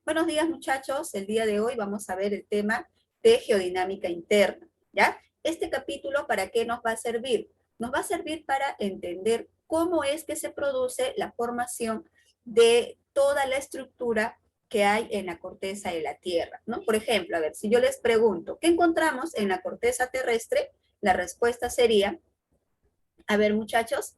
Buenos días, muchachos. El día de hoy vamos a ver el tema de geodinámica interna, ¿ya? Este capítulo, ¿para qué nos va a servir? Nos va a servir para entender cómo es que se produce la formación de toda la estructura que hay en la corteza de la Tierra, ¿no? Por ejemplo, a ver, si yo les pregunto, ¿qué encontramos en la corteza terrestre? La respuesta sería, a ver, muchachos,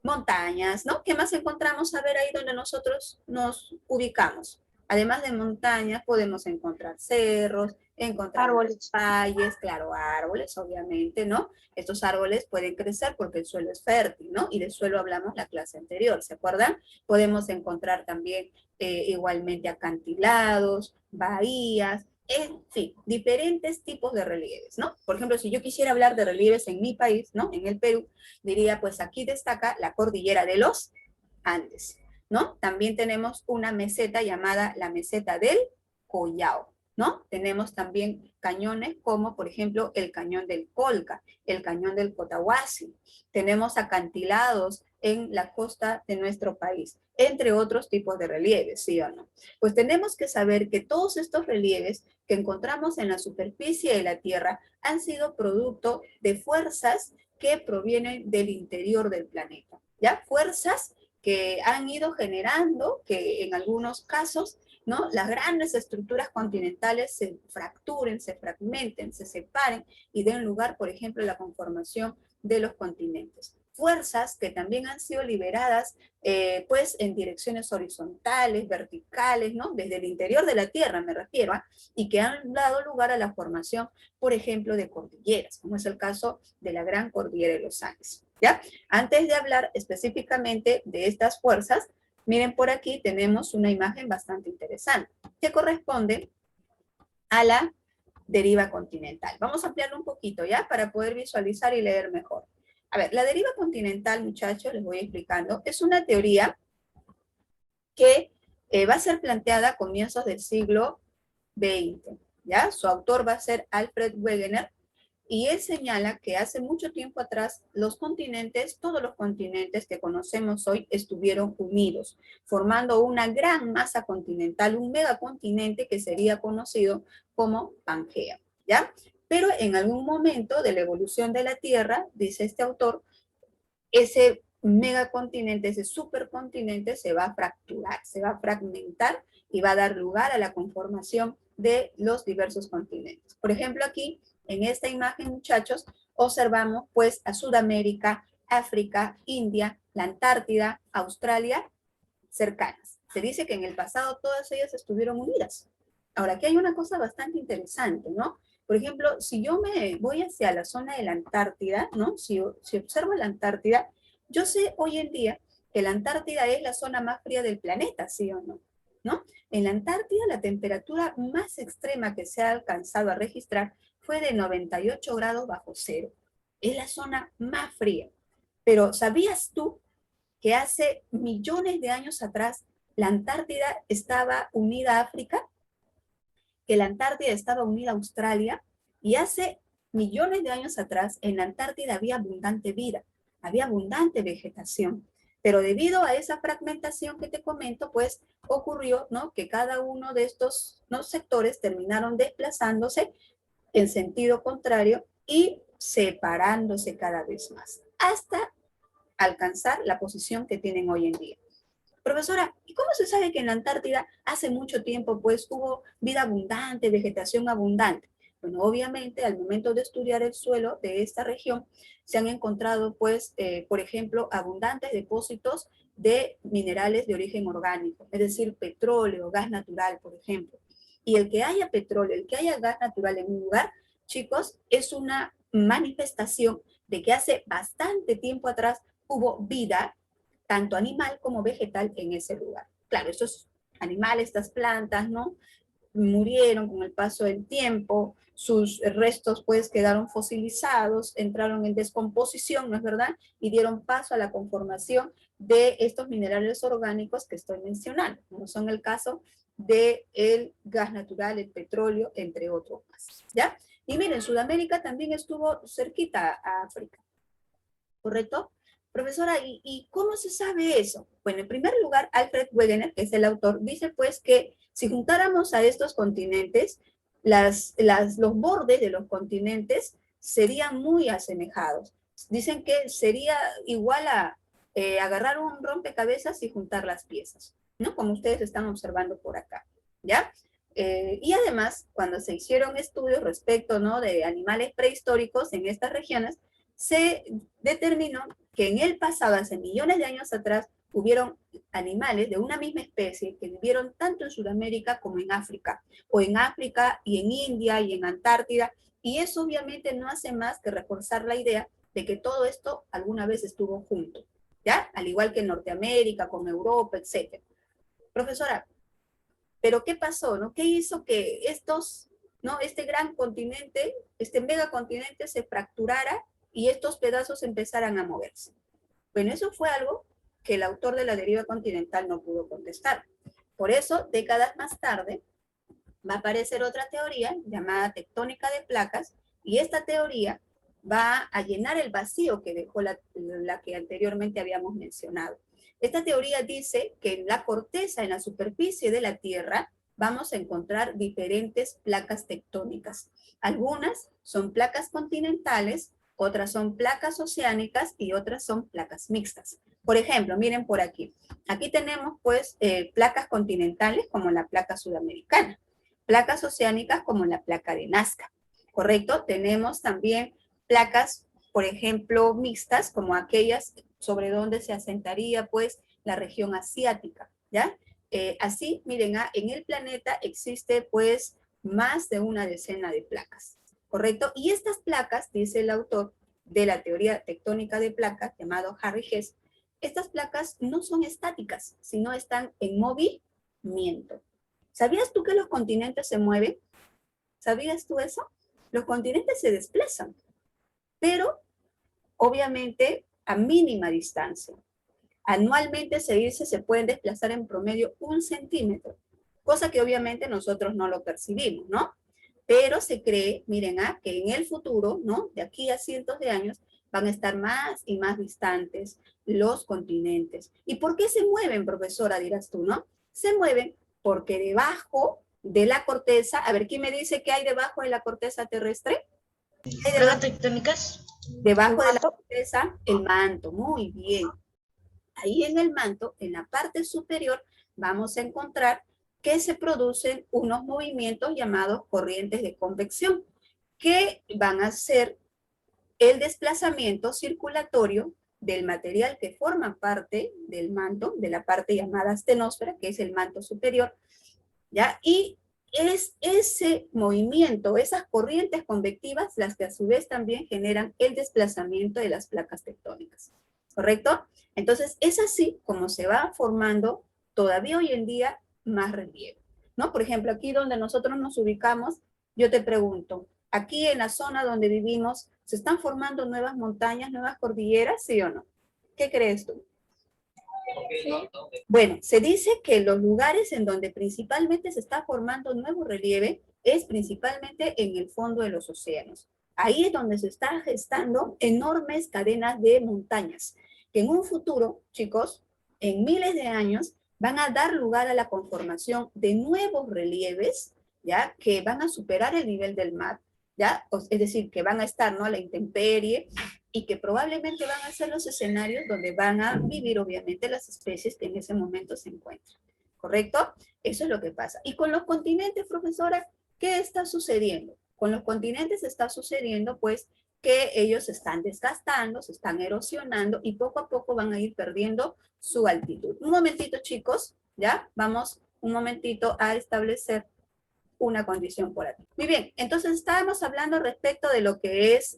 montañas, ¿no? ¿Qué más encontramos? A ver ahí donde nosotros nos ubicamos. Además de montañas, podemos encontrar cerros, encontramos Árboles. valles, claro, árboles, obviamente, ¿no? Estos árboles pueden crecer porque el suelo es fértil, ¿no? Y del suelo hablamos la clase anterior, ¿se acuerdan? Podemos encontrar también igualmente acantilados, bahías, en fin, diferentes tipos de relieves, ¿no? Por ejemplo, si yo quisiera hablar de relieves en mi país, ¿no? En el Perú, diría, pues aquí destaca la cordillera de los Andes, ¿no? También tenemos una meseta llamada la meseta del Collao, ¿no? Tenemos también cañones como, por ejemplo, el cañón del Colca, el cañón del Cotahuasi. Tenemos acantilados en la costa de nuestro país, entre otros tipos de relieves, ¿sí o no? Pues tenemos que saber que todos estos relieves que encontramos en la superficie de la Tierra han sido producto de fuerzas que provienen del interior del planeta, ¿ya? Fuerzas que han ido generando que en algunos casos, ¿no? Las grandes estructuras continentales se fracturen, se fragmenten, se separen y den lugar, por ejemplo, a la conformación de los continentes. Fuerzas que también han sido liberadas, pues, en direcciones horizontales, verticales, ¿no? Desde el interior de la Tierra, me refiero, y que han dado lugar a la formación, por ejemplo, de cordilleras, como es el caso de la Gran Cordillera de los Andes, ¿ya? Antes de hablar específicamente de estas fuerzas, miren por aquí tenemos una imagen bastante interesante que corresponde a la deriva continental. Vamos a ampliarlo un poquito, ¿ya? Para poder visualizar y leer mejor. A ver, la deriva continental, muchachos, les voy explicando, es una teoría que va a ser planteada a comienzos del siglo XX, ¿ya? Su autor va a ser Alfred Wegener, y él señala que hace mucho tiempo atrás los continentes, todos los continentes que conocemos hoy, estuvieron unidos, formando una gran masa continental, un megacontinente que sería conocido como Pangea, ¿ya? Pero en algún momento de la evolución de la Tierra, dice este autor, ese megacontinente, ese supercontinente se va a fracturar, se va a fragmentar y va a dar lugar a la conformación de los diversos continentes. Por ejemplo, aquí en esta imagen, muchachos, observamos pues a Sudamérica, África, India, la Antártida, Australia, cercanas. Se dice que en el pasado todas ellas estuvieron unidas. Ahora, aquí hay una cosa bastante interesante, ¿no? Por ejemplo, si yo me voy hacia la zona de la Antártida, ¿no? Si observo la Antártida, yo sé hoy en día que la Antártida es la zona más fría del planeta, ¿sí o no? ¿No? En la Antártida la temperatura más extrema que se ha alcanzado a registrar fue de 98 grados bajo cero. Es la zona más fría. Pero ¿sabías tú que hace millones de años atrás la Antártida estaba unida a África, que la Antártida estaba unida a Australia, y hace millones de años atrás en la Antártida había abundante vida, había abundante vegetación, pero debido a esa fragmentación que te comento, pues ocurrió, ¿no? Que cada uno de estos, ¿no?, sectores terminaron desplazándose en sentido contrario y separándose cada vez más, hasta alcanzar la posición que tienen hoy en día. Profesora, ¿y cómo se sabe que en la Antártida hace mucho tiempo pues hubo vida abundante, vegetación abundante? Bueno, obviamente al momento de estudiar el suelo de esta región se han encontrado pues, por ejemplo, abundantes depósitos de minerales de origen orgánico, es decir, petróleo, gas natural, por ejemplo. Y el que haya petróleo, el que haya gas natural en un lugar, chicos, es una manifestación de que hace bastante tiempo atrás hubo vida, tanto animal como vegetal, en ese lugar. Claro, estos animales, estas plantas, ¿no?, murieron con el paso del tiempo, sus restos pues quedaron fosilizados, entraron en descomposición, ¿no es verdad? Y dieron paso a la conformación de estos minerales orgánicos que estoy mencionando, como son el caso del gas natural, el petróleo, entre otros más, ¿ya? Y miren, Sudamérica también estuvo cerquita a África, ¿correcto? Profesora, ¿y cómo se sabe eso? Bueno, en primer lugar, Alfred Wegener, que es el autor, dice pues que Si juntáramos a estos continentes, los bordes de los continentes serían muy asemejados. Dicen que sería igual a agarrar un rompecabezas y juntar las piezas, ¿no? Como ustedes están observando por acá, ¿ya? Y además, cuando se hicieron estudios respecto, ¿no?, de animales prehistóricos en estas regiones, se determinó que en el pasado, hace millones de años atrás, hubieron animales de una misma especie que vivieron tanto en Sudamérica como en África, o en África y en India y en Antártida, y eso obviamente no hace más que reforzar la idea de que todo esto alguna vez estuvo junto, ¿ya? Al igual que en Norteamérica, con Europa, etc. Profesora, ¿pero qué pasó, no? ¿Qué hizo que estos, no, este gran continente, este megacontinente se fracturara y estos pedazos empezaran a moverse? Bueno, eso fue algo que el autor de la deriva continental no pudo contestar. Por eso, décadas más tarde, va a aparecer otra teoría llamada tectónica de placas, y esta teoría va a llenar el vacío que dejó la que anteriormente habíamos mencionado. Esta teoría dice que en la corteza, en la superficie de la Tierra, vamos a encontrar diferentes placas tectónicas. Algunas son placas continentales, otras son placas oceánicas y otras son placas mixtas. Por ejemplo, miren por aquí. Aquí tenemos pues placas continentales como la placa sudamericana, placas oceánicas como la placa de Nazca, ¿correcto? Tenemos también placas, por ejemplo, mixtas, como aquellas sobre donde se asentaría pues la región asiática, ¿ya? Así, miren, en el planeta existe pues más de una decena de placas, ¿correcto? Y estas placas, dice el autor de la teoría tectónica de placas, llamado Harry Hess, estas placas no son estáticas, sino están en movimiento. ¿Sabías tú que los continentes se mueven? ¿Sabías tú eso? Los continentes se desplazan, pero obviamente a mínima distancia. Anualmente se dice se pueden desplazar en promedio 1 centímetro, cosa que obviamente nosotros no lo percibimos, ¿no? Pero se cree, miren, que en el futuro, ¿no?, de aquí a cientos de años, van a estar más y más distantes los continentes. ¿Y por qué se mueven, profesora, dirás tú, no? Se mueven porque debajo de la corteza, a ver, ¿quién me dice qué hay debajo de la corteza terrestre? ¿Placas tectónicas? Debajo de la corteza, el manto, muy bien. Ahí en el manto, en la parte superior, vamos a encontrar que se producen unos movimientos llamados corrientes de convección, que van a ser el desplazamiento circulatorio del material que forma parte del manto, de la parte llamada astenosfera, que es el manto superior, ¿ya? Y es ese movimiento, esas corrientes convectivas, las que a su vez también generan el desplazamiento de las placas tectónicas, ¿correcto? Entonces, es así como se va formando todavía hoy en día más relieve, ¿no? Por ejemplo, aquí donde nosotros nos ubicamos, yo te pregunto, aquí en la zona donde vivimos, ¿se están formando nuevas montañas, nuevas cordilleras, sí o no? ¿Qué crees tú? Bueno, se dice que los lugares en donde principalmente se está formando nuevo relieve es principalmente en el fondo de los océanos. Ahí es donde se están gestando enormes cadenas de montañas, que en un futuro, chicos, en miles de años, van a dar lugar a la conformación de nuevos relieves, ¿ya? Que van a superar el nivel del mar, ¿ya? Es decir, que van a estar, ¿no?, a la intemperie, y que probablemente van a ser los escenarios donde van a vivir obviamente las especies que en ese momento se encuentran. ¿Correcto? Eso es lo que pasa. Y con los continentes, profesora, ¿qué está sucediendo? Con los continentes está sucediendo pues que ellos se están desgastando, se están erosionando y poco a poco van a ir perdiendo su altitud. Un momentito, chicos, ¿ya? Vamos un momentito a establecer una condición por aquí. Muy bien, entonces estábamos hablando respecto de lo que es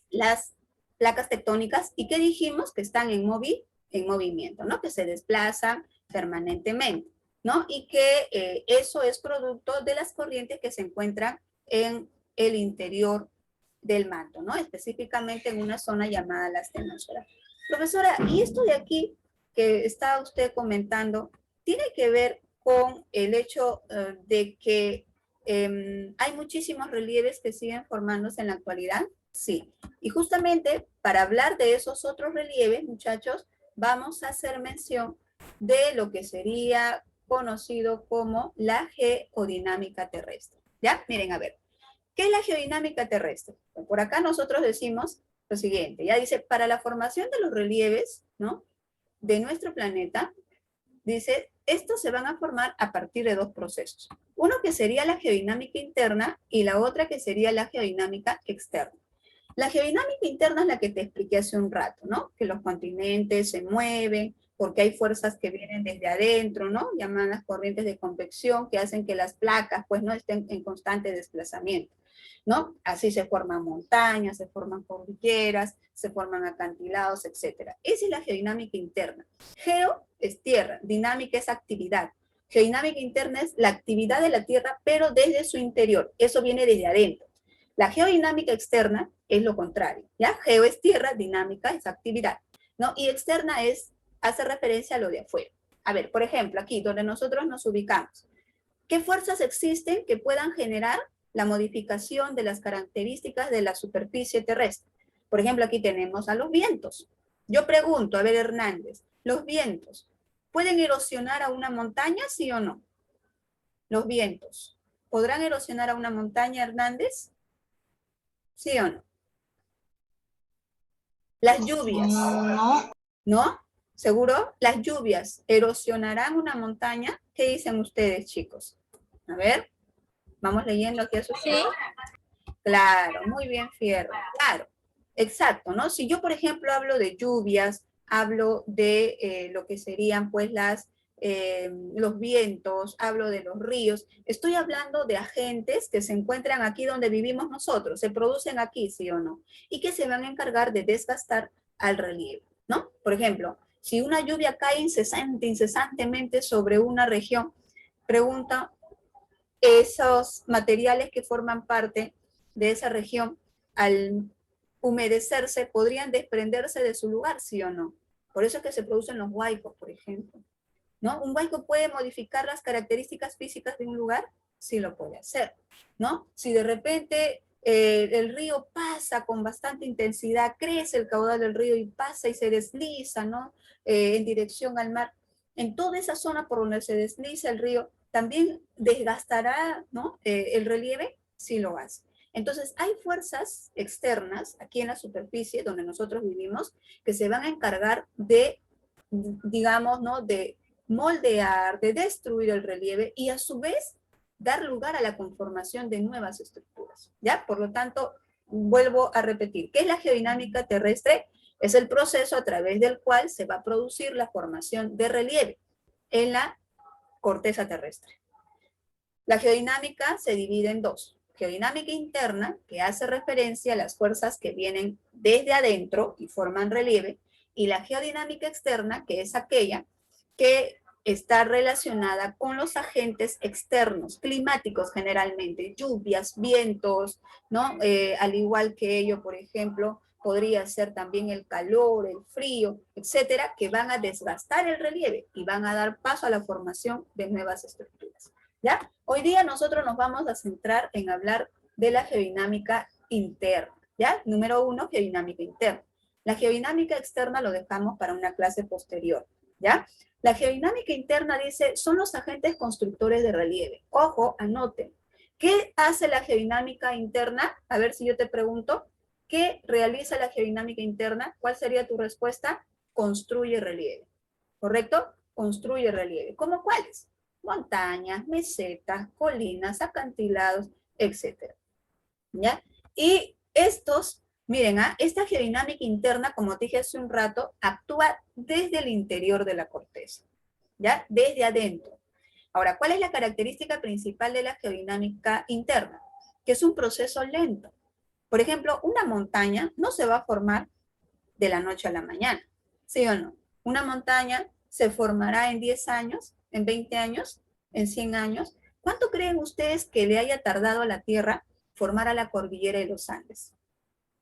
las placas tectónicas y que dijimos que están en movimiento, ¿no? Que se desplazan permanentemente, ¿no? Y que eso es producto de las corrientes que se encuentran en el interior del manto, ¿no? Específicamente en una zona llamada la astenosfera. Profesora, ¿y esto de aquí que está usted comentando tiene que ver con el hecho de que hay muchísimos relieves que siguen formándose en la actualidad? Sí. Y justamente para hablar de esos otros relieves, muchachos, vamos a hacer mención de lo que sería conocido como la geodinámica terrestre. ¿Ya? Miren, a ver, ¿qué es la geodinámica terrestre? Pues por acá nosotros decimos lo siguiente, ya dice, para la formación de los relieves, ¿no?, de nuestro planeta, dice, estos se van a formar a partir de dos procesos. Uno que sería la geodinámica interna y la otra que sería la geodinámica externa. La geodinámica interna es la que te expliqué hace un rato, ¿no? Que los continentes se mueven porque hay fuerzas que vienen desde adentro, ¿no? Llamadas corrientes de convección que hacen que las placas, pues, no estén en constante desplazamiento, ¿no? Así se forman montañas, se forman cordilleras, se forman acantilados, etcétera. Esa es la geodinámica interna. Geo es tierra, dinámica es actividad. Geodinámica interna es la actividad de la Tierra, pero desde su interior. Eso viene desde adentro. La geodinámica externa es lo contrario, ¿ya? Geo es tierra, dinámica es actividad, ¿no? Y externa hace referencia a lo de afuera. A ver, por ejemplo, aquí donde nosotros nos ubicamos, ¿qué fuerzas existen que puedan generar la modificación de las características de la superficie terrestre? Por ejemplo, aquí tenemos a los vientos. Yo pregunto, a ver, Hernández, ¿los vientos pueden erosionar a una montaña, sí o no? Los vientos, ¿podrán erosionar a una montaña, Hernández? ¿Sí o no? Las lluvias, No. ¿no? ¿Seguro? Las lluvias erosionarán una montaña. ¿Qué dicen ustedes, chicos? A ver, vamos leyendo aquí a sus... Sí. Claro, muy bien, Fierro. Claro, exacto, ¿no? Si yo, por ejemplo, hablo de lluvias, hablo de lo que serían, pues, los vientos, hablo de los ríos, estoy hablando de agentes que se encuentran aquí donde vivimos nosotros, se producen aquí, ¿sí o no? Y que se van a encargar de desgastar al relieve, ¿no? Por ejemplo, si una lluvia cae incesantemente sobre una región, pregunta, esos materiales que forman parte de esa región, al humedecerse, podrían desprenderse de su lugar, ¿sí o no? Por eso es que se producen los huaicos, por ejemplo, ¿no? ¿Un huaico puede modificar las características físicas de un lugar? Sí lo puede hacer, ¿no? Si de repente el río pasa con bastante intensidad, crece el caudal del río y pasa y se desliza, ¿no? En dirección al mar, en toda esa zona por donde se desliza el río, también desgastará, ¿no? El relieve, sí lo hace. Entonces, hay fuerzas externas aquí en la superficie donde nosotros vivimos que se van a encargar de, digamos, ¿no?, de moldear, de destruir el relieve y a su vez dar lugar a la conformación de nuevas estructuras, ¿ya? Por lo tanto, vuelvo a repetir, ¿qué es la geodinámica terrestre? Es el proceso a través del cual se va a producir la formación de relieve en la corteza terrestre. La geodinámica se divide en dos. Geodinámica interna, que hace referencia a las fuerzas que vienen desde adentro y forman relieve, y la geodinámica externa, que es aquella que está relacionada con los agentes externos, climáticos generalmente, lluvias, vientos, ¿no? Al igual que ello, por ejemplo, podría ser también el calor, el frío, etcétera, que van a desgastar el relieve y van a dar paso a la formación de nuevas estructuras, ¿ya? Hoy día nosotros nos vamos a centrar en hablar de la geodinámica interna, ¿ya? Número 1, geodinámica interna. La geodinámica externa lo dejamos para una clase posterior, ¿ya? La geodinámica interna dice, son los agentes constructores de relieve. Ojo, anoten. ¿Qué hace la geodinámica interna? A ver si yo te pregunto, ¿qué realiza la geodinámica interna? ¿Cuál sería tu respuesta? Construye relieve. ¿Correcto? Construye relieve. ¿Cómo cuáles? Montañas, mesetas, colinas, acantilados, etc. ¿Ya? Y estos, miren, esta geodinámica interna, como te dije hace un rato, actúa desde el interior de la corteza, ¿ya? Desde adentro. Ahora, ¿cuál es la característica principal de la geodinámica interna? Que es un proceso lento. Por ejemplo, una montaña no se va a formar de la noche a la mañana, ¿sí o no? Una montaña se formará en 10 años, en 20 años, en 100 años. ¿Cuánto creen ustedes que le haya tardado a la Tierra formar a la cordillera de los Andes?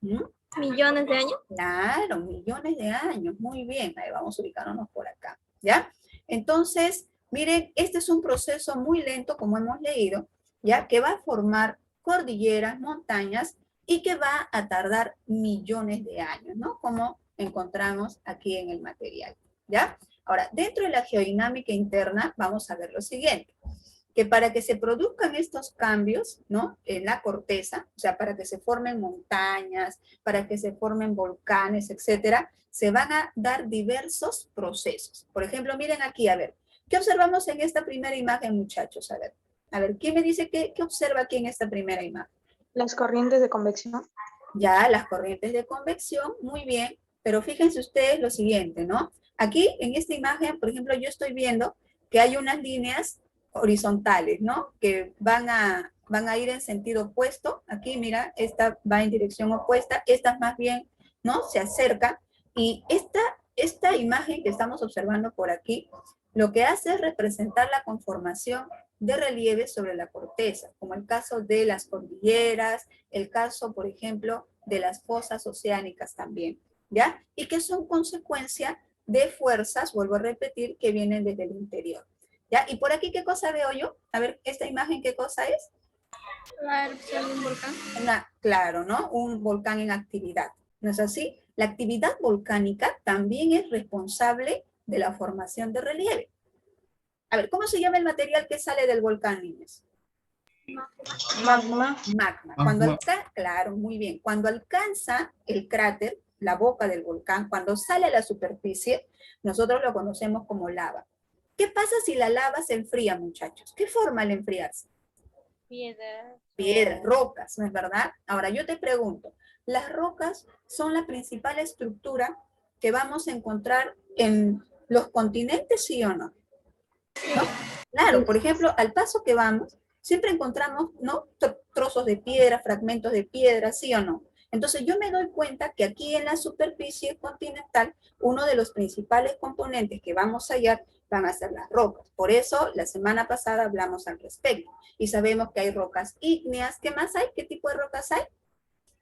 ¿Mm? ¿Millones de años? Claro, millones de años. Muy bien, ahí vamos ubicándonos por acá, ¿ya? Entonces, miren, este es un proceso muy lento, como hemos leído, ¿ya? Que va a formar cordilleras, montañas, y que va a tardar millones de años, ¿no? Como encontramos aquí en el material, ¿ya? Ahora, dentro de la geodinámica interna, vamos a ver lo siguiente, que para que se produzcan estos cambios, ¿no? En la corteza, o sea, para que se formen montañas, para que se formen volcanes, etcétera, se van a dar diversos procesos. Por ejemplo, miren aquí, a ver, ¿qué observamos en esta primera imagen, muchachos? A ver, ¿quién me dice qué observa aquí en esta primera imagen? Las corrientes de convección. Ya, las corrientes de convección, muy bien, pero fíjense ustedes lo siguiente, ¿no? Aquí, en esta imagen, por ejemplo, yo estoy viendo que hay unas líneas horizontales, ¿no? Que van a ir en sentido opuesto. Aquí, mira, esta va en dirección opuesta, esta más bien, ¿no? Se acerca. Y esta imagen que estamos observando por aquí, lo que hace es representar la conformación de relieve sobre la corteza, como el caso de las cordilleras, el caso, por ejemplo, de las fosas oceánicas también, ¿ya? Y que son consecuencia de fuerzas, vuelvo a repetir, que vienen desde el interior, ¿ya? Y por aquí, ¿qué cosa veo yo? A ver, esta imagen, ¿qué cosa es? La erupción de un volcán. Claro, ¿no? Un volcán en actividad, ¿no es así? La actividad volcánica también es responsable de la formación de relieve. A ver, ¿cómo se llama el material que sale del volcán, niños? Magma. Magma. Claro, muy bien. Cuando alcanza el cráter, la boca del volcán, cuando sale a la superficie, nosotros lo conocemos como lava. ¿Qué pasa si la lava se enfría, muchachos? ¿Qué forma al enfriarse? Piedras, rocas, ¿no es verdad? Ahora yo te pregunto, ¿las rocas son la principal estructura que vamos a encontrar en los continentes, sí o no? ¿No? Claro, por ejemplo, al paso que vamos, siempre encontramos, ¿no? Trozos de piedra, fragmentos de piedra, ¿sí o no? Entonces yo me doy cuenta que aquí en la superficie continental, uno de los principales componentes que vamos a hallar van a ser las rocas. Por eso, la semana pasada hablamos al respecto. Y sabemos que hay rocas ígneas. ¿Qué más hay? ¿Qué tipo de rocas hay?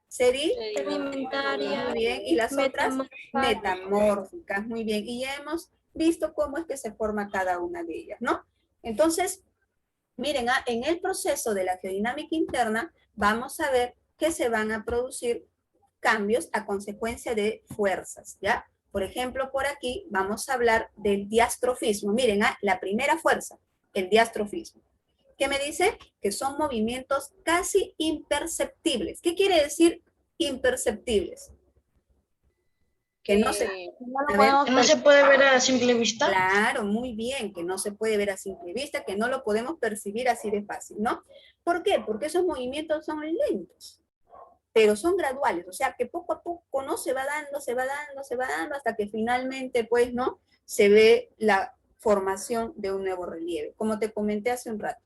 Sedimentaria. Muy bien. ¿Y las otras? Metamórficas. Muy bien. Y ya hemos visto cómo es que se forma cada una de ellas, ¿no? Entonces, miren, en el proceso de la geodinámica interna, vamos a ver que se van a producir cambios a consecuencia de fuerzas, ¿ya? Por ejemplo, por aquí vamos a hablar del diastrofismo. Miren, la primera fuerza, el diastrofismo. ¿Qué me dice? Que son movimientos casi imperceptibles. ¿Qué quiere decir imperceptibles? Que no se, No se puede ver a simple vista. Claro, muy bien, que no se puede ver a simple vista, que no lo podemos percibir así de fácil, ¿no? ¿Por qué? Porque esos movimientos son lentos, pero son graduales, o sea que poco a poco, ¿no? Se va dando, se va dando, se va dando, hasta que finalmente, pues, ¿no? Se ve la formación de un nuevo relieve. Como te comenté hace un rato,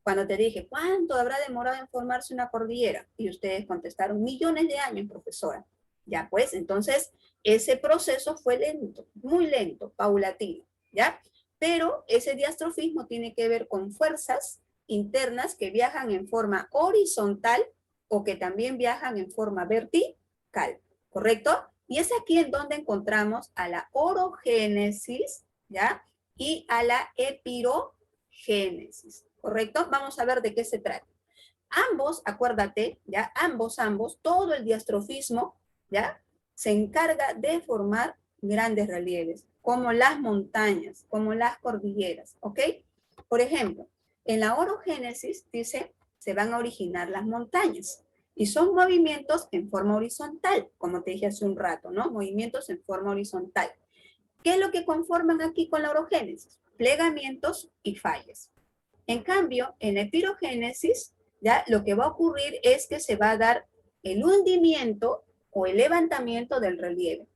cuando te dije, ¿cuánto habrá demorado en formarse una cordillera? Y ustedes contestaron, millones de años, profesora. Ya pues, entonces, ese proceso fue lento, muy lento, paulatino, ¿ya? Pero ese diastrofismo tiene que ver con fuerzas internas que viajan en forma horizontal o que también viajan en forma vertical, ¿correcto? Y es aquí en donde encontramos a la orogénesis, ¿ya? Y a la epirogénesis, ¿correcto? Vamos a ver de qué se trata. Ambos, acuérdate, ¿ya? Ambos, todo el diastrofismo, ¿ya? Se encarga de formar grandes relieves, como las montañas, como las cordilleras, ¿ok? Por ejemplo, en la orogénesis dice, se van a originar las montañas. Y son movimientos en forma horizontal, como te dije hace un rato, ¿no? Movimientos en forma horizontal. ¿Qué es lo que conforman aquí con la orogénesis? Plegamientos y fallas. En cambio, en la epirogénesis, ya lo que va a ocurrir es que se va a dar el hundimiento o el levantamiento del relieve.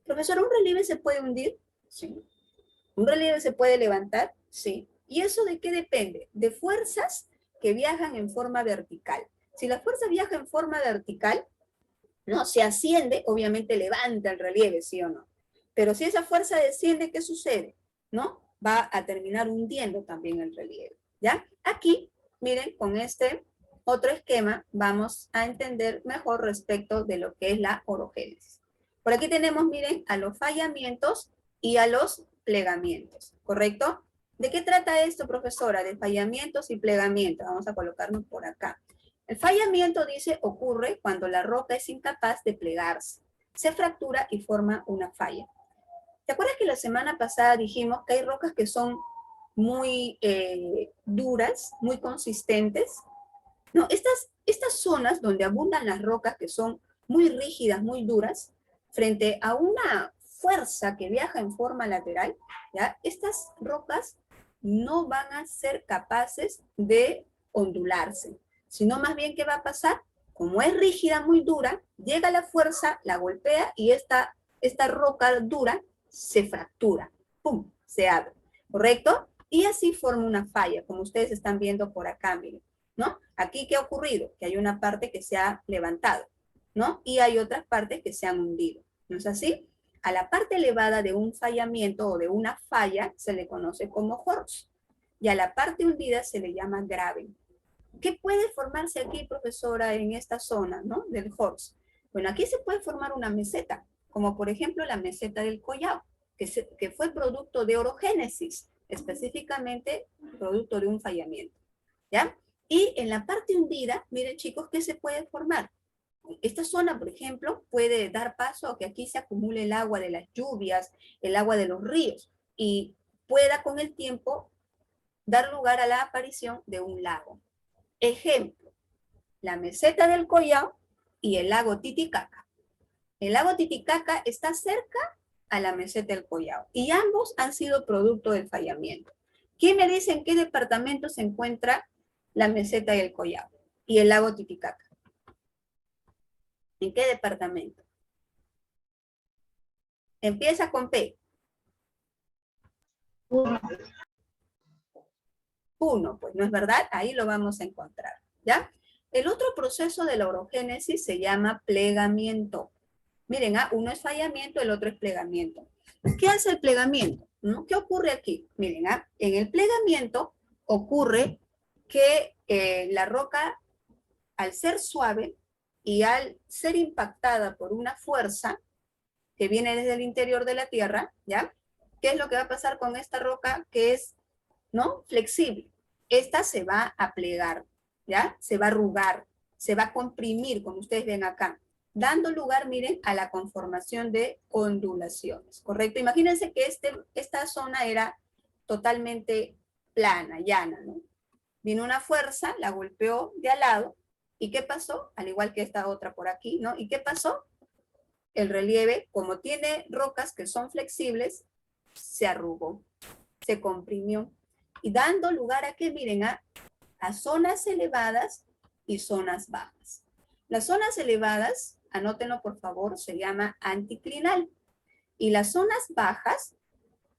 Profesor, ¿un relieve se puede hundir? Sí. ¿Un relieve se puede levantar? Sí. ¿Y eso de qué depende? De fuerzas que viajan en forma vertical. Si la fuerza viaja en forma vertical, ¿no? Se asciende, obviamente levanta el relieve, ¿sí o no? Pero si esa fuerza desciende, ¿qué sucede? ¿No? Va a terminar hundiendo también el relieve, ¿ya? Aquí, miren, con este otro esquema vamos a entender mejor respecto de lo que es la orogénesis. Por aquí tenemos, miren, a los fallamientos y a los plegamientos, ¿correcto? ¿De qué trata esto, profesora? De fallamientos y plegamientos. Vamos a colocarnos por acá. El fallamiento, dice, ocurre cuando la roca es incapaz de plegarse. Se fractura y forma una falla. ¿Te acuerdas que la semana pasada dijimos que hay rocas que son muy duras, muy consistentes? No, estas zonas donde abundan las rocas que son muy rígidas, muy duras, frente a una fuerza que viaja en forma lateral, ¿ya? Estas rocas no van a ser capaces de ondularse, sino más bien, ¿qué va a pasar? Como es rígida, muy dura, llega la fuerza, la golpea y esta roca dura se fractura, ¡pum!, se abre, ¿correcto? Y así forma una falla, como ustedes están viendo por acá, miren, ¿no? Aquí, ¿qué ha ocurrido? Que hay una parte que se ha levantado, ¿no? Y hay otras partes que se han hundido, ¿no es así? A la parte elevada de un fallamiento o de una falla se le conoce como horst, y a la parte hundida se le llama graben. ¿Qué puede formarse aquí, profesora, en esta zona, ¿no?, del horst? Bueno, aquí se puede formar una meseta, como por ejemplo la meseta del Collao, que fue producto de orogénesis, específicamente producto de un fallamiento, ¿ya? Y en la parte hundida, miren chicos, ¿qué se puede formar? Esta zona, por ejemplo, puede dar paso a que aquí se acumule el agua de las lluvias, el agua de los ríos, y pueda con el tiempo dar lugar a la aparición de un lago. Ejemplo, la meseta del Collao y el lago Titicaca. El lago Titicaca está cerca a la meseta del Collao y ambos han sido producto del fallamiento. ¿Quién me dice en qué departamento se encuentra la meseta del Collao y el lago Titicaca? ¿En qué departamento? Empieza con P. 1. 1, pues no es verdad, ahí lo vamos a encontrar, ¿ya? El otro proceso de la orogénesis se llama plegamiento. Miren, uno es fallamiento, el otro es plegamiento. ¿Qué hace el plegamiento? ¿No? ¿Qué ocurre aquí? Miren, en el plegamiento ocurre que la roca, al ser suave y al ser impactada por una fuerza que viene desde el interior de la Tierra, ¿ya? ¿Qué es lo que va a pasar con esta roca que es, ¿no?, flexible? Esta se va a plegar, ¿ya? Se va a arrugar, se va a comprimir, como ustedes ven acá, dando lugar, miren, a la conformación de ondulaciones, ¿correcto? Imagínense que esta zona era totalmente plana, llana, ¿no? Vino una fuerza, la golpeó de al lado, ¿y qué pasó? Al igual que esta otra por aquí, ¿no? ¿Y qué pasó? El relieve, como tiene rocas que son flexibles, se arrugó, se comprimió, y dando lugar a que, miren, a zonas elevadas y zonas bajas. Las zonas elevadas, anótenlo por favor, se llama anticlinal, y las zonas bajas,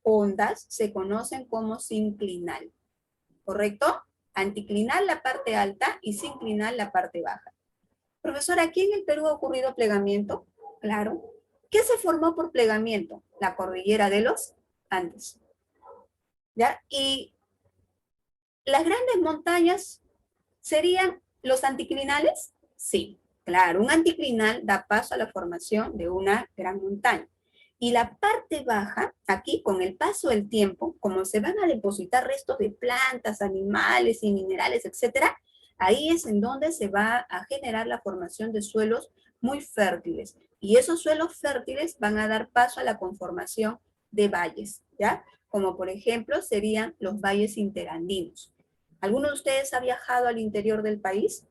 ondas, se conocen como sinclinal, ¿correcto? Anticlinal la parte alta y sinclinal la parte baja. Profesora, ¿aquí en el Perú ha ocurrido plegamiento? Claro. ¿Qué se formó por plegamiento? La cordillera de los Andes, ¿ya? Y las grandes montañas serían los anticlinales. Sí, claro, un anticlinal da paso a la formación de una gran montaña. Y la parte baja, aquí con el paso del tiempo, como se van a depositar restos de plantas, animales y minerales, etcétera, ahí es en donde se va a generar la formación de suelos muy fértiles. Y esos suelos fértiles van a dar paso a la conformación de valles, ¿ya? Como por ejemplo serían los valles interandinos. ¿Alguno de ustedes ha viajado al interior del país?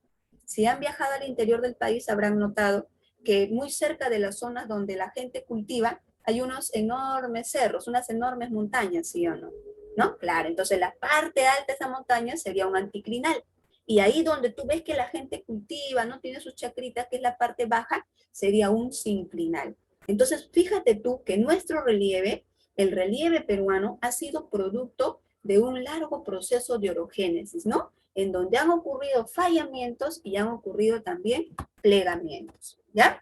Si han viajado al interior del país habrán notado que muy cerca de las zonas donde la gente cultiva hay unos enormes cerros, unas enormes montañas, ¿sí o no? ¿No? Claro, entonces la parte alta de esa montaña sería un anticlinal. Y ahí donde tú ves que la gente cultiva, no tiene sus chacritas, que es la parte baja, sería un sinclinal. Entonces, fíjate tú que nuestro relieve, el relieve peruano, ha sido producto de un largo proceso de orogénesis, ¿no? En donde han ocurrido fallamientos y han ocurrido también plegamientos, ¿ya?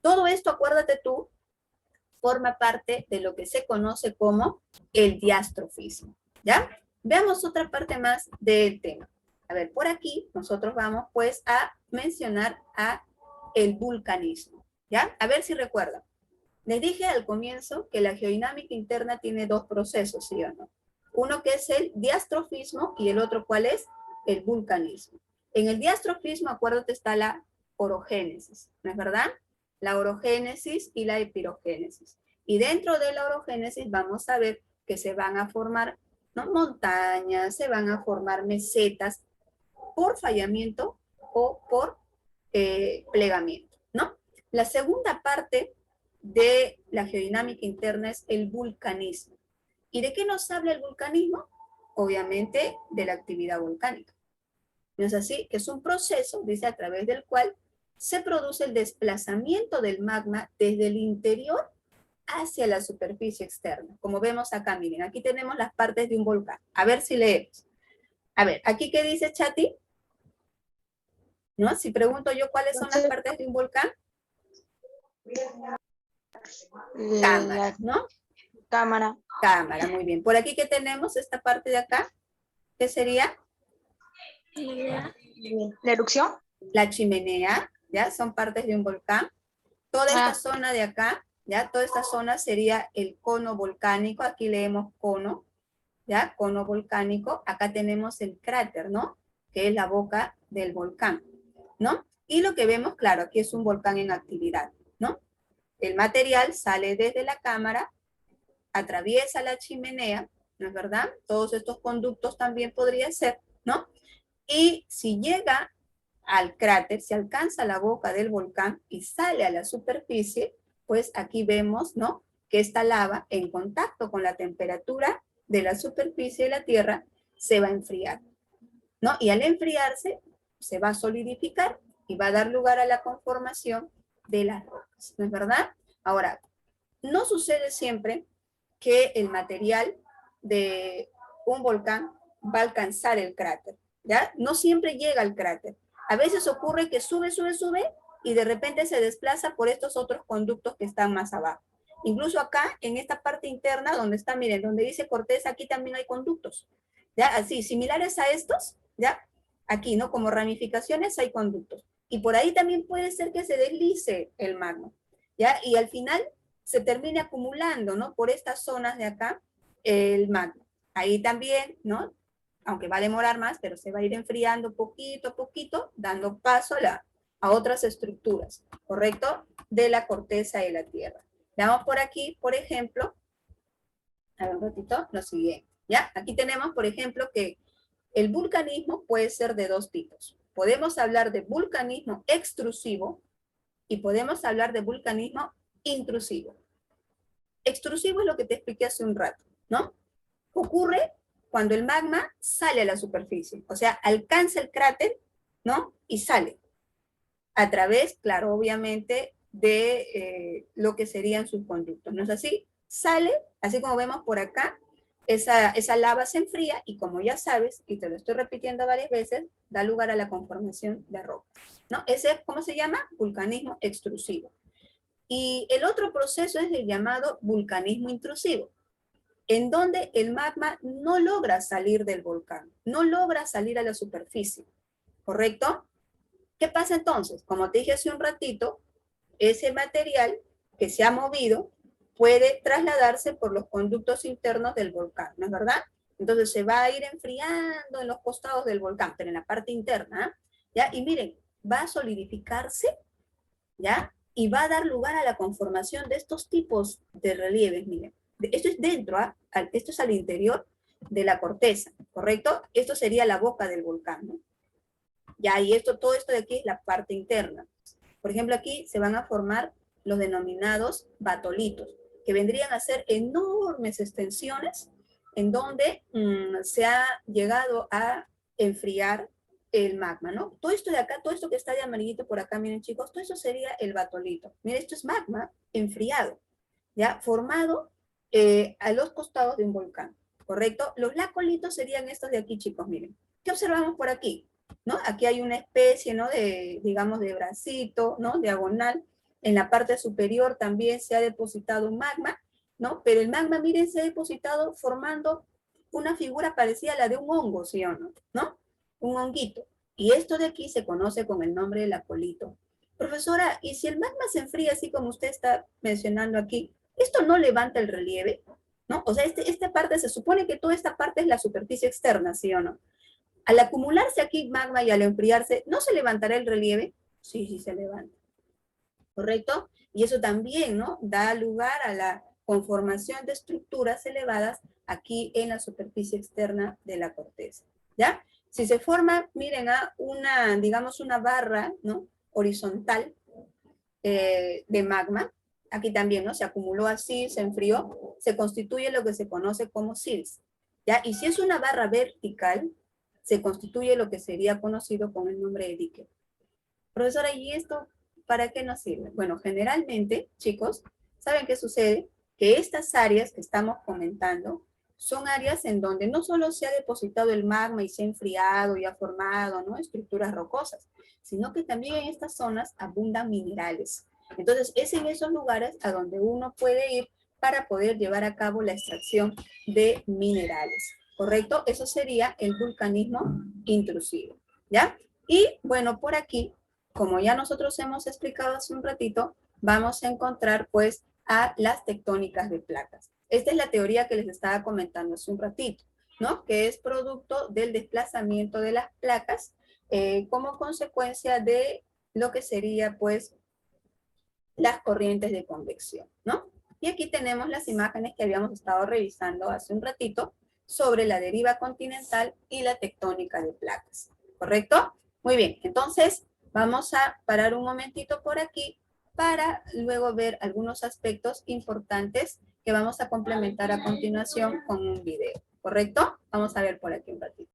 Todo esto, acuérdate tú, forma parte de lo que se conoce como el diastrofismo, ¿ya? Veamos otra parte más del tema. A ver, por aquí nosotros vamos pues a mencionar a el vulcanismo, ¿ya? A ver si recuerdan. Les dije al comienzo que la geodinámica interna tiene dos procesos, ¿sí o no? Uno que es el diastrofismo y el otro, ¿cuál es? El vulcanismo. En el diastrofismo, acuérdate, está la orogénesis, ¿no es verdad? La orogénesis y la epirogénesis. Y dentro de la orogénesis vamos a ver que se van a formar, ¿no?, montañas, se van a formar mesetas por fallamiento o por plegamiento, ¿no? La segunda parte de la geodinámica interna es el vulcanismo. ¿Y de qué nos habla el vulcanismo? Obviamente de la actividad volcánica. ¿No es así? Que es un proceso, dice, a través del cual se produce el desplazamiento del magma desde el interior hacia la superficie externa. Como vemos acá, miren, aquí tenemos las partes de un volcán. A ver si leemos. A ver, ¿aquí qué dice Chati? ¿No? Si pregunto yo cuáles son las partes de un volcán. Cámara, ¿no? Cámara. Cámara, muy bien. Por aquí, ¿qué tenemos? Esta parte de acá, ¿qué sería? La erupción. La chimenea, ¿ya? Son partes de un volcán. Toda esta zona de acá, ¿ya? Toda esta zona sería el cono volcánico. Aquí leemos cono, ¿ya? Cono volcánico. Acá tenemos el cráter, ¿no? Que es la boca del volcán, ¿no? Y lo que vemos, claro, aquí es un volcán en actividad, ¿no? El material sale desde la cámara, atraviesa la chimenea, ¿no es verdad? Todos estos conductos también podría ser, ¿no? Y si llega al cráter, si alcanza la boca del volcán y sale a la superficie, pues aquí vemos, ¿no?, que esta lava, en contacto con la temperatura de la superficie de la Tierra, se va a enfriar, ¿no? Y al enfriarse, se va a solidificar y va a dar lugar a la conformación de las rocas, ¿no es verdad? Ahora, no sucede siempre que el material de un volcán va a alcanzar el cráter, ¿ya? No siempre llega al cráter. A veces ocurre que sube y de repente se desplaza por estos otros conductos que están más abajo. Incluso acá, en esta parte interna, donde está, miren, donde dice corteza, aquí también hay conductos, ¿ya? Así, similares a estos, ¿ya? Aquí, ¿no? Como ramificaciones hay conductos. Y por ahí también puede ser que se deslice el magma, ¿ya? Y al final se termine acumulando, ¿no?, por estas zonas de acá, el magma. Ahí también, ¿no?, aunque va a demorar más, pero se va a ir enfriando poquito a poquito, dando paso a otras estructuras, ¿correcto?, de la corteza de la Tierra. Veamos por aquí, por ejemplo, a ver un ratito, lo siguiente, ¿ya? Aquí tenemos, por ejemplo, que el vulcanismo puede ser de dos tipos. Podemos hablar de vulcanismo extrusivo y podemos hablar de vulcanismo intrusivo. Extrusivo es lo que te expliqué hace un rato, ¿no? Ocurre cuando el magma sale a la superficie, o sea, alcanza el cráter, ¿no? Y sale a través, claro, obviamente, de lo que serían sus conductos, ¿no es así? Sale, así como vemos por acá, esa lava se enfría y como ya sabes, y te lo estoy repitiendo varias veces, da lugar a la conformación de roca, ¿no? Ese, ¿cómo se llama? Vulcanismo extrusivo. Y el otro proceso es el llamado vulcanismo intrusivo, en donde el magma no logra salir del volcán, no logra salir a la superficie, ¿correcto? ¿Qué pasa entonces? Como te dije hace un ratito, ese material que se ha movido puede trasladarse por los conductos internos del volcán, ¿no es verdad? Entonces se va a ir enfriando en los costados del volcán, pero en la parte interna, ¿ya? Y miren, va a solidificarse, ¿ya? Y va a dar lugar a la conformación de estos tipos de relieves, miren. Esto es dentro, esto es al interior de la corteza, ¿correcto? Esto sería la boca del volcán, ¿no? Ya, y todo esto de aquí es la parte interna. Por ejemplo, aquí se van a formar los denominados batolitos, que vendrían a ser enormes extensiones en donde se ha llegado a enfriar el magma, ¿no? Todo esto de acá, todo esto que está de amarillito por acá, miren chicos, todo eso sería el batolito. Miren, esto es magma enfriado, ¿ya? Formado a los costados de un volcán, ¿correcto? Los lacolitos serían estos de aquí, chicos, miren. ¿Qué observamos por aquí? ¿No? Aquí hay una especie, ¿no?, de, digamos, de bracito, ¿no?, diagonal. En la parte superior también se ha depositado un magma, ¿no? Pero el magma, miren, se ha depositado formando una figura parecida a la de un hongo, ¿sí o no? ¿No? Un honguito. Y esto de aquí se conoce con el nombre de lacolito. Profesora, ¿y si el magma se enfría así como usted está mencionando aquí, esto no levanta el relieve? ¿No? O sea, esta parte, se supone que toda esta parte es la superficie externa, ¿sí o no? Al acumularse aquí magma y al enfriarse, ¿no se levantará el relieve? Sí, sí se levanta. ¿Correcto? Y eso también, ¿no?, da lugar conformación de estructuras elevadas aquí en la superficie externa de la corteza, ¿ya? Si se forma, miren, digamos una barra, ¿no? Horizontal de magma, aquí también, ¿no? Se acumuló así, se enfrió, se constituye lo que se conoce como sills, ¿ya? Y si es una barra vertical, se constituye lo que sería conocido con el nombre de dique. Profesora, ¿y esto para qué nos sirve? Bueno, generalmente, chicos, ¿saben qué sucede? Que estas áreas que estamos comentando son áreas en donde no solo se ha depositado el magma y se ha enfriado y ha formado, ¿no?, estructuras rocosas, sino que también en estas zonas abundan minerales. Entonces, es en esos lugares a donde uno puede ir para poder llevar a cabo la extracción de minerales, ¿correcto? Eso sería el vulcanismo intrusivo, ¿ya? Y bueno, por aquí, como ya nosotros hemos explicado hace un ratito, vamos a encontrar pues a las tectónicas de placas. Esta es la teoría que les estaba comentando hace un ratito, ¿no? Que es producto del desplazamiento de las placas como consecuencia de lo que sería pues las corrientes de convección, ¿no? Y aquí tenemos las imágenes que habíamos estado revisando hace un ratito sobre la deriva continental y la tectónica de placas, ¿correcto? Muy bien, entonces vamos a parar un momentito por aquí para luego ver algunos aspectos importantes que vamos a complementar a continuación con un video, ¿correcto? Vamos a ver por aquí un ratito.